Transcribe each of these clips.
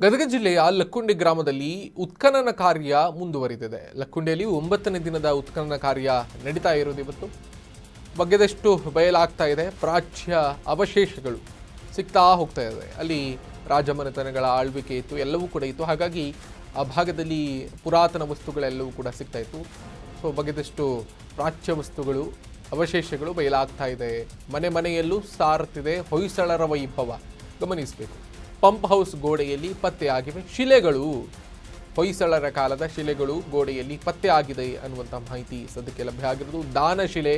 ಗದಗ ಜಿಲ್ಲೆಯ ಲಕ್ಕುಂಡಿ ಗ್ರಾಮದಲ್ಲಿ ಉತ್ಖನನ ಕಾರ್ಯ ಮುಂದುವರಿದಿದೆ. ಲಕ್ಕುಂಡಿಯಲ್ಲಿ 9ನೇ ದಿನದ ಉತ್ಖನನ ಕಾರ್ಯ ನಡೀತಾ ಇರೋದು ಇವತ್ತು. ಬಗ್ಗೆದಷ್ಟು ಬಯಲಾಗ್ತಾ ಇದೆ. ಪ್ರಾಚ್ಯ ಅವಶೇಷಗಳು ಸಿಗ್ತಾ ಹೋಗ್ತಾ ಇದೆ. ಅಲ್ಲಿ ರಾಜಮನೆತನಗಳ ಆಳ್ವಿಕೆ ಇತ್ತು, ಎಲ್ಲವೂ ಕೂಡ ಇತ್ತು. ಹಾಗಾಗಿ ಆ ಭಾಗದಲ್ಲಿ ಪುರಾತನ ವಸ್ತುಗಳೆಲ್ಲವೂ ಕೂಡ ಸಿಗ್ತಾ ಇತ್ತು. ಸೊ ಬಗ್ಗೆದಷ್ಟು ಪ್ರಾಚ್ಯ ವಸ್ತುಗಳು ಅವಶೇಷಗಳು ಬಯಲಾಗ್ತಾ ಇದೆ. ಮನೆ ಮನೆಯಲ್ಲೂ ಸಾರುತ್ತಿದೆ ಹೊಯ್ಸಳರ ವೈಭವ. ಗಮನಿಸಬೇಕು. ಪಂಪ್ ಹೌಸ್ ಗೋಡೆಯಲ್ಲಿ ಪತ್ತೆಯಾಗಿವೆ ಶಿಲೆಗಳು. ಹೊಯ್ಸಳರ ಕಾಲದ ಶಿಲೆಗಳು ಗೋಡೆಯಲ್ಲಿ ಪತ್ತೆ ಆಗಿದೆ ಅನ್ನುವಂಥ ಮಾಹಿತಿ ಸದ್ಯಕ್ಕೆ ಲಭ್ಯ ಆಗಿರೋದು. ದಾನಶಿಲೆ,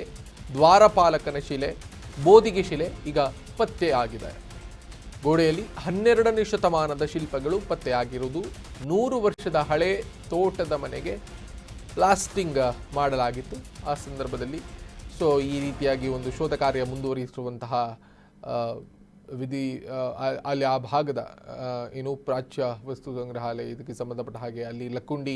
ದ್ವಾರಪಾಲಕನ ಶಿಲೆ, ಬೋದಿಗೆ ಶಿಲೆ ಈಗ ಪತ್ತೆ ಆಗಿದೆ. ಗೋಡೆಯಲ್ಲಿ 12ನೇ ಶತಮಾನದ ಶಿಲ್ಪಗಳು ಪತ್ತೆಯಾಗಿರುವುದು. 100 ವರ್ಷದ ಹಳೆ ತೋಟದ ಮನೆಗೆ ಪ್ಲಾಸ್ಟಿಂಗ್ ಮಾಡಲಾಗಿತ್ತು ಆ ಸಂದರ್ಭದಲ್ಲಿ. ಸೊ ಈ ರೀತಿಯಾಗಿ ಒಂದು ಶೋಧ ಕಾರ್ಯ ಮುಂದುವರಿಸುವಂತಹ ವಿಧಿ ಅಲ್ಲಿ ಆ ಭಾಗದ ಏನು ಪ್ರಾಚ್ಯ ವಸ್ತು ಸಂಗ್ರಹಾಲಯ ಇದಕ್ಕೆ ಸಂಬಂಧಪಟ್ಟ ಹಾಗೆ ಅಲ್ಲಿ ಲಕ್ಕುಂಡಿ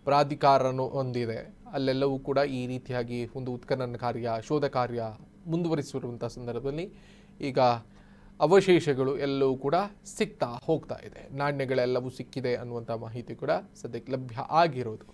ಪ್ರಾಧಿಕಾರನೂ ಹೊಂದಿದೆ. ಅಲ್ಲೆಲ್ಲವೂ ಕೂಡ ಈ ರೀತಿಯಾಗಿ ಒಂದು ಉತ್ಖನನ ಕಾರ್ಯ, ಶೋಧ ಕಾರ್ಯ ಮುಂದುವರಿಸಿರುವಂಥ ಸಂದರ್ಭದಲ್ಲಿ ಈಗ ಅವಶೇಷಗಳು ಎಲ್ಲವೂ ಕೂಡ ಸಿಗ್ತಾ ಹೋಗ್ತಾ ಇದೆ. ನಾಣ್ಯಗಳೆಲ್ಲವೂ ಸಿಕ್ಕಿದೆ ಅನ್ನುವಂಥ ಮಾಹಿತಿ ಕೂಡ ಸದ್ಯಕ್ಕೆ ಲಭ್ಯ ಆಗಿರೋದು.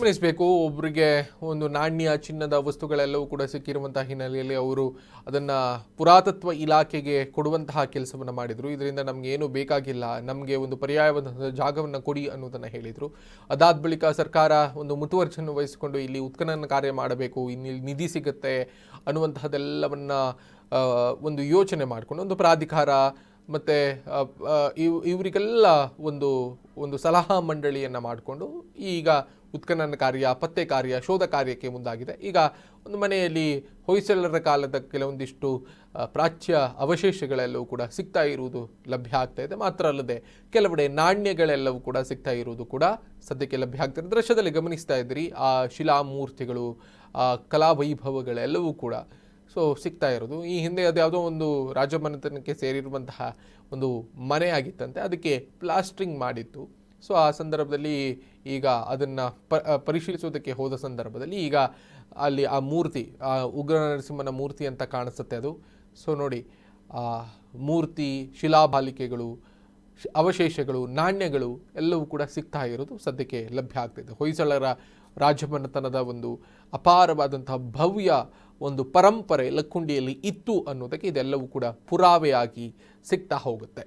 ಗಮನಿಸಬೇಕು. ಒಬ್ಬರಿಗೆ ಒಂದು ನಾಣ್ಯ, ಚಿನ್ನದ ವಸ್ತುಗಳೆಲ್ಲವೂ ಕೂಡ ಸಿಕ್ಕಿರುವಂತಹ ಹಿನ್ನೆಲೆಯಲ್ಲಿ ಅವರು ಅದನ್ನು ಪುರಾತತ್ವ ಇಲಾಖೆಗೆ ಕೊಡುವಂತಹ ಕೆಲಸವನ್ನು ಮಾಡಿದರು. ಇದರಿಂದ ನಮಗೆ ಏನು ಬೇಕಾಗಿಲ್ಲ, ನಮಗೆ ಒಂದು ಪರ್ಯಾಯವಾದ ಜಾಗವನ್ನು ಕೊಡಿ ಅನ್ನೋದನ್ನು ಹೇಳಿದರು. ಅದಾದ ಬಳಿಕ ಸರ್ಕಾರ ಒಂದು ಮುತುವರ್ಜಿಯನ್ನು ವಹಿಸಿಕೊಂಡು ಇಲ್ಲಿ ಉತ್ಖನನ ಕಾರ್ಯ ಮಾಡಬೇಕು, ಇಲ್ಲಿ ನಿಧಿ ಸಿಗುತ್ತೆ ಅನ್ನುವಂತಹದ್ದೆಲ್ಲವನ್ನು ಒಂದು ಯೋಚನೆ ಮಾಡಿಕೊಂಡು ಒಂದು ಪ್ರಾಧಿಕಾರ ಮತ್ತು ಇವರಿಗೆಲ್ಲ ಒಂದು ಸಲಹಾ ಮಂಡಳಿಯನ್ನು ಮಾಡಿಕೊಂಡು ಈಗ ಉತ್ಖನನ ಕಾರ್ಯ, ಪತ್ತೆ ಕಾರ್ಯ, ಶೋಧ ಕಾರ್ಯಕ್ಕೆ ಮುಂದಾಗಿದೆ. ಈಗ ಒಂದು ಮನೆಯಲ್ಲಿ ಹೊಯ್ಸಳರ ಕಾಲದ ಕೆಲವೊಂದಿಷ್ಟು ಪ್ರಾಚ್ಯ ಅವಶೇಷಗಳೆಲ್ಲವೂ ಕೂಡ ಸಿಗ್ತಾ ಇರುವುದು ಲಭ್ಯ ಆಗ್ತಾ ಇದೆ. ಮಾತ್ರ ಅಲ್ಲದೆ ಕೆಲವೆಡೆ ನಾಣ್ಯಗಳೆಲ್ಲವೂ ಕೂಡ ಸಿಗ್ತಾ ಇರುವುದು ಕೂಡ ಸದ್ಯಕ್ಕೆ ಲಭ್ಯ ಆಗ್ತಾರೆ. ದೃಶ್ಯದಲ್ಲಿ ಗಮನಿಸ್ತಾ ಇದ್ರಿ ಆ ಶಿಲಾಮೂರ್ತಿಗಳು, ಆ ಕಲಾವೈಭವಗಳೆಲ್ಲವೂ ಕೂಡ ಸೊ ಸಿಗ್ತಾ ಇರೋದು. ಈ ಹಿಂದೆ ಅದ್ಯಾವುದೋ ಒಂದು ರಾಜಮನೆತನಕ್ಕೆ ಸೇರಿರುವಂತಹ ಒಂದು ಮನೆ ಆಗಿತ್ತಂತೆ, ಅದಕ್ಕೆ ಪ್ಲಾಸ್ಟ್ರಿಂಗ್ ಮಾಡಿತ್ತು. ಸೊ ಆ ಸಂದರ್ಭದಲ್ಲಿ ಈಗ ಅದನ್ನು ಪರಿಶೀಲಿಸೋದಕ್ಕೆ ಹೋದ ಸಂದರ್ಭದಲ್ಲಿ ಈಗ ಅಲ್ಲಿ ಆ ಮೂರ್ತಿ, ಆ ಉಗ್ರ ನರಸಿಂಹನ ಮೂರ್ತಿ ಅಂತ ಕಾಣಿಸುತ್ತೆ ಅದು. ಸೊ ನೋಡಿ, ಆ ಮೂರ್ತಿ, ಶಿಲಾಬಾಲಿಕೆಗಳು, ಅವಶೇಷಗಳು, ನಾಣ್ಯಗಳು ಎಲ್ಲವೂ ಕೂಡ ಸಿಗ್ತಾ ಇರೋದು ಸದ್ಯಕ್ಕೆ ಲಭ್ಯ ಆಗ್ತಿದೆ. ಹೊಯ್ಸಳರ ರಾಜಮನೆತನದ ಒಂದು ಅಪಾರವಾದಂತಹ ಭವ್ಯ ಒಂದು ಪರಂಪರೆ ಲಕ್ಕುಂಡಿಯಲ್ಲಿ ಇತ್ತು ಅನ್ನೋದಕ್ಕೆ ಇದೆಲ್ಲವೂ ಕೂಡ ಪುರಾವೆಯಾಗಿ ಸಿಗ್ತಾ ಹೋಗುತ್ತೆ.